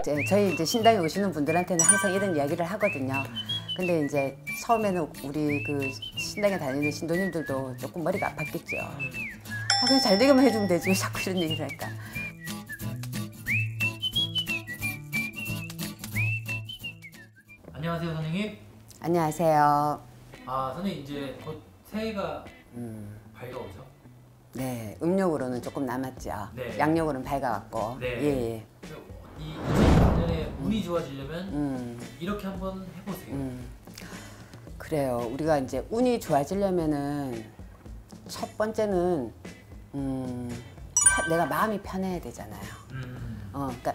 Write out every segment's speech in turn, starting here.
저희 이제 신당에 오시는 분들한테는 항상 이런 이야기를 하거든요. 근데 이제 처음에는 우리 그 신당에 다니는 신도님들도 조금 머리가 아팠겠죠. 아, 그냥 잘 되게만 해주면 되지 왜 자꾸 이런 얘기를 할까. 안녕하세요, 선생님. 안녕하세요. 아, 선생님 이제 곧 새해가 밝아오죠? 네, 음력으로는 조금 남았죠. 네. 양력으로는 밝아왔고. 네. 예. 이 2024년에 운이 좋아지려면 이렇게 한번 해보세요. 그래요. 우리가 이제 운이 좋아지려면은 첫 번째는 내가 마음이 편해야 되잖아요. 그러니까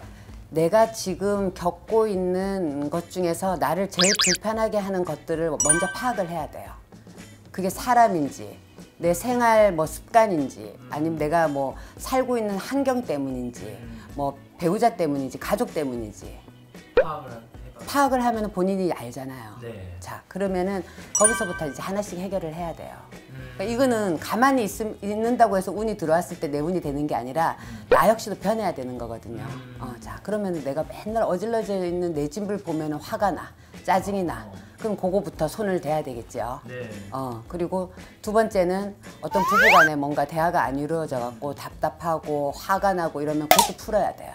내가 지금 겪고 있는 것 중에서 나를 제일 불편하게 하는 것들을 먼저 파악을 해야 돼요. 그게 사람인지, 내 생활 뭐 습관인지, 아니면 내가 뭐 살고 있는 환경 때문인지, 뭐 배우자 때문인지, 가족 때문인지. 파악을 하면 본인이 알잖아요. 네. 자, 그러면은 거기서부터 이제 하나씩 해결을 해야 돼요. 그러니까 이거는 가만히 있는다고 해서 운이 들어왔을 때 내 운이 되는 게 아니라 나 역시도 변해야 되는 거거든요. 자, 그러면 내가 맨날 어질러져 있는 내 집을 보면 화가 나, 짜증이 나. 그럼 그거부터 손을 대야 되겠죠. 네. 그리고 두 번째는 어떤 부부간에 뭔가 대화가 안 이루어져 갖고 답답하고 화가 나고 이러면 그것도 풀어야 돼요.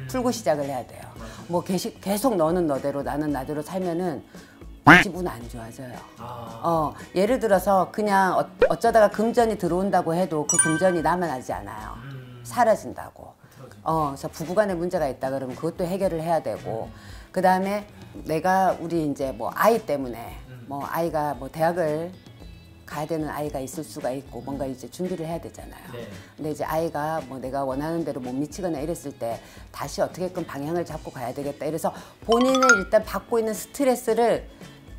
풀고 시작을 해야 돼요. 뭐 계속 너는 너대로 나는 나대로 살면은 기분 안 좋아져요. 예를 들어서 그냥 어쩌다가 금전이 들어온다고 해도 그 금전이 남아나지 않아요. 사라진다고. 그래서 부부간에 문제가 있다 그러면 그것도 해결을 해야 되고, 그 다음에 내가 우리 이제 뭐 아이 때문에 뭐 아이가 뭐 대학을 가야 되는 아이가 있을 수가 있고 뭔가 이제 준비를 해야 되잖아요. 네. 근데 이제 아이가 뭐 내가 원하는 대로 못 미치거나 이랬을 때 다시 어떻게든 방향을 잡고 가야 되겠다. 이래서 본인을 일단 받고 있는 스트레스를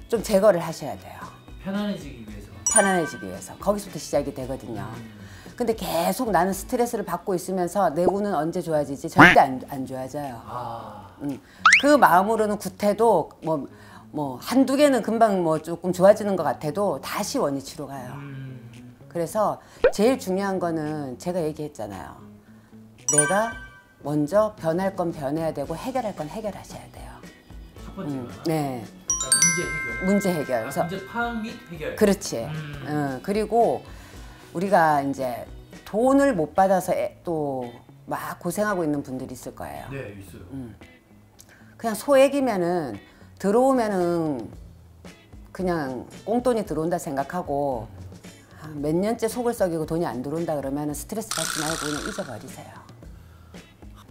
좀 제거를 하셔야 돼요. 편안해지기 위해서. 편안해지기 위해서. 거기서부터 시작이 되거든요. 근데 계속 나는 스트레스를 받고 있으면서 내 운은 언제 좋아지지? 절대 안 좋아져요. 그 마음으로는 굿해도 뭐 한두 개는 금방 뭐 조금 좋아지는 것 같아도 다시 원위치로 가요. 그래서 제일 중요한 거는 제가 얘기했잖아요. 내가 먼저 변할 건 변해야 되고 해결할 건 해결하셔야 돼요. 첫 번째가 네. 문제 해결. 문제 해결. 그래서 문제 파악 및 해결. 그렇지. 그리고 우리가 이제 돈을 못 받아서 또 막 고생하고 있는 분들이 있을 거예요. 네, 있어요. 그냥 소액이면은 들어오면은 그냥 꽁돈이 들어온다 생각하고 몇 년째 속을 썩이고 돈이 안 들어온다 그러면은 스트레스 받지 말고 그냥 잊어버리세요.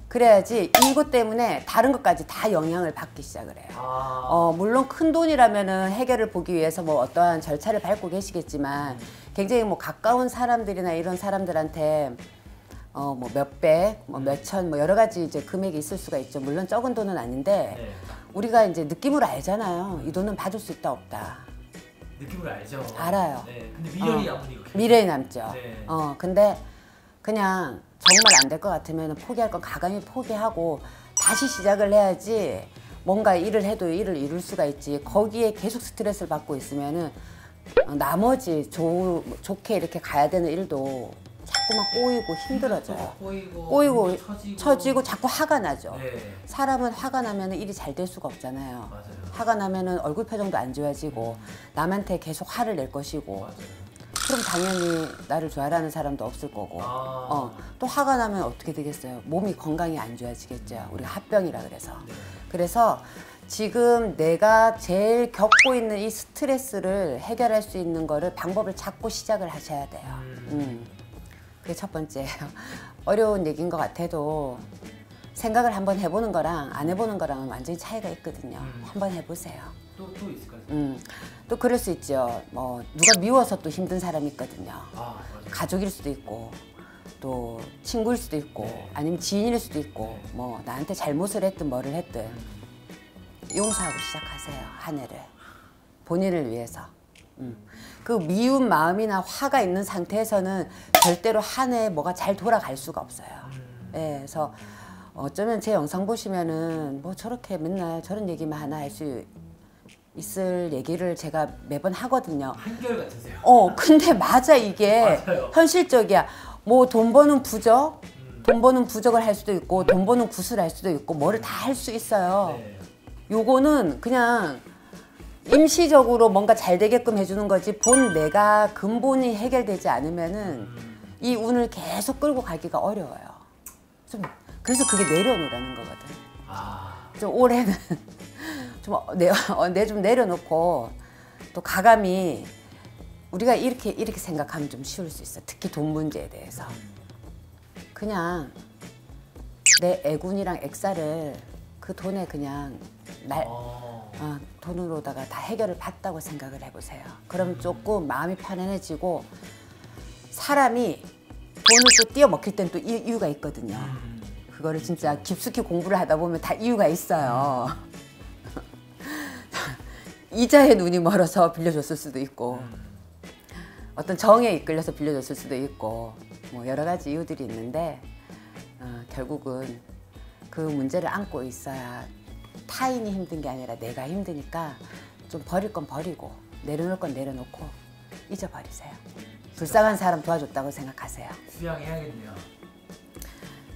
그래야지 이것 때문에 다른 것까지 다 영향을 받기 시작을 해요. 물론 큰 돈이라면은 해결을 보기 위해서 뭐 어떠한 절차를 밟고 계시겠지만 굉장히 뭐 가까운 사람들이나 이런 사람들한테 뭐 몇백, 뭐 몇천, 뭐 여러 가지 이제 금액이 있을 수가 있죠. 물론 적은 돈은 아닌데 네. 우리가 이제 느낌으로 알잖아요. 이 돈은 받을 수 있다 없다. 느낌을 알죠. 알아요. 네. 근데 미련이 남으니까. 미래에 남죠. 네. 근데 그냥 정말 안 될 것 같으면 포기할 건 가감히 포기하고 다시 시작을 해야지. 뭔가 일을 해도 일을 이룰 수가 있지. 거기에 계속 스트레스를 받고 있으면은 나머지 좋게 이렇게 가야 되는 일도 자꾸만 꼬이고 힘들어져요. 꼬이고 처지고 자꾸 화가 나죠. 네. 사람은 화가 나면 일이 잘 될 수가 없잖아요. 맞아요. 화가 나면 얼굴 표정도 안 좋아지고 남한테 계속 화를 낼 것이고, 맞아요. 그럼 당연히 나를 좋아하는 사람도 없을 거고, 또 화가 나면 어떻게 되겠어요? 몸이 건강이 안 좋아지겠죠. 우리가 합병이라 그래서. 네. 그래서 지금 내가 제일 겪고 있는 이 스트레스를 해결할 수 있는 거를 방법을 찾고 시작을 하셔야 돼요. 그게 첫 번째예요. 어려운 얘기인 것 같아도 생각을 한번 해보는 거랑 안 해보는 거랑은 완전히 차이가 있거든요. 한번 해보세요. 또 있을까요? 또 그럴 수 있죠. 뭐 누가 미워서 또 힘든 사람이 있거든요. 맞아요. 가족일 수도 있고 또 친구일 수도 있고 네. 아니면 지인일 수도 있고 뭐 나한테 잘못을 했든 뭐를 했든 용서하고 시작하세요. 한 해를 본인을 위해서. 그 미운 마음이나 화가 있는 상태에서는 절대로 한 해 뭐가 잘 돌아갈 수가 없어요. 예, 그래서 어쩌면 제 영상 보시면은 뭐 저렇게 맨날 저런 얘기만 하나 할 수 있을 얘기를 제가 매번 하거든요. 한결같으세요. 근데 맞아 이게 맞아요. 현실적이야. 뭐 돈 버는 부적, 돈 버는 부적을 할 수도 있고 돈 버는 구슬 할 수도 있고 뭐를 다 할 수 있어요. 네. 요거는 그냥 임시적으로 뭔가 잘 되게끔 해주는 거지 본 내가 근본이 해결되지 않으면은 이 운을 계속 끌고 가기가 어려워요. 좀 그래서 그게 내려놓으라는 거거든. 좀 올해는 좀 내려놓고 또 가감히 우리가 이렇게 생각하면 좀 쉬울 수 있어. 특히 돈 문제에 대해서 그냥 내 애군이랑 액사를 그 돈에 그냥 돈으로다가 다 해결을 받다고 생각을 해보세요. 그러면 조금 마음이 편안해지고 사람이 돈을 또 띄어 먹힐 땐 또 이유가 있거든요. 그거를 진짜 깊숙이 공부를 하다 보면 다 이유가 있어요. 이자에 눈이 멀어서 빌려줬을 수도 있고 어떤 정에 이끌려서 빌려줬을 수도 있고 뭐 여러 가지 이유들이 있는데 결국은 그 문제를 안고 있어야 타인이 힘든 게 아니라 내가 힘드니까 좀 버릴 건 버리고 내려놓을 건 내려놓고 잊어버리세요. 불쌍한 사람 도와줬다고 생각하세요. 수양해야겠네요.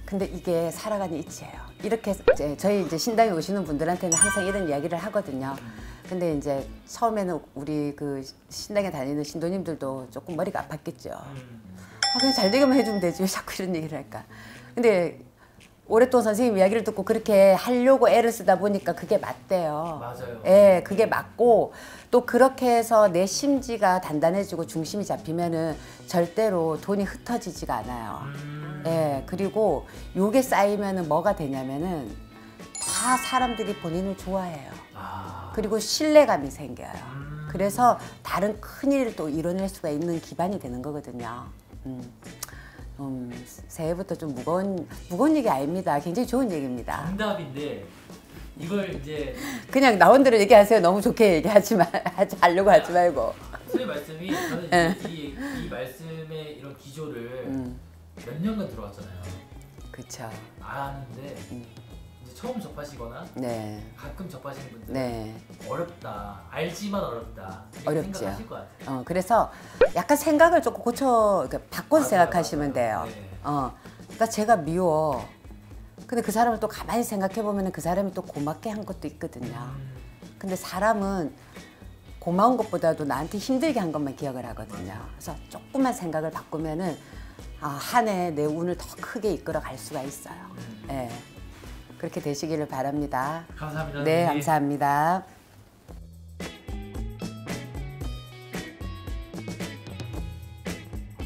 근데 이게 살아가는 이치예요. 이렇게 저희 이제 신당에 오시는 분들한테는 항상 이런 이야기를 하거든요. 근데 이제 처음에는 우리 그 신당에 다니는 신도님들도 조금 머리가 아팠겠죠. 그냥 잘 되게만 해주면 되지 왜 자꾸 이런 얘기를 할까. 근데 오랫동안 선생님 이야기를 듣고 그렇게 하려고 애를 쓰다 보니까 그게 맞대요. 맞아요. 예, 그게 맞고 또 그렇게 해서 내 심지가 단단해지고 중심이 잡히면은 절대로 돈이 흩어지지가 않아요. 예, 그리고 요게 쌓이면은 뭐가 되냐면은 다 사람들이 본인을 좋아해요. 그리고 신뢰감이 생겨요. 그래서 다른 큰 일을 또 이뤄낼 수가 있는 기반이 되는 거거든요. 새해부터 좀 무거운 얘기 아닙니다. 굉장히 좋은 얘기입니다. 정답인데 이걸 이제 그냥 나온 대로 얘기하세요. 너무 좋게 하려고 하지 말고. 선생님 말씀이 저는 이제 이 말씀의 이런 기조를 몇 년간 들어왔잖아요. 그렇죠. 아는데 이제 처음 접하시거나 네. 가끔 접하시는 분들 네. 어렵다, 알지만 어렵다 이렇게 어렵죠. 생각하실 것 같아요. 그래서 약간 생각을 조금 바꿔서 생각하시면 돼요. 네. 그러니까 제가 미워. 근데 그 사람을 또 가만히 생각해 보면 그 사람이 또 고맙게 한 것도 있거든요. 근데 사람은 고마운 것보다도 나한테 힘들게 한 것만 기억을 하거든요. 그래서 조금만 생각을 바꾸면은 한 해 내 운을 더 크게 이끌어 갈 수가 있어요. 네. 그렇게 되시기를 바랍니다. 감사합니다. 네, 선생님. 감사합니다.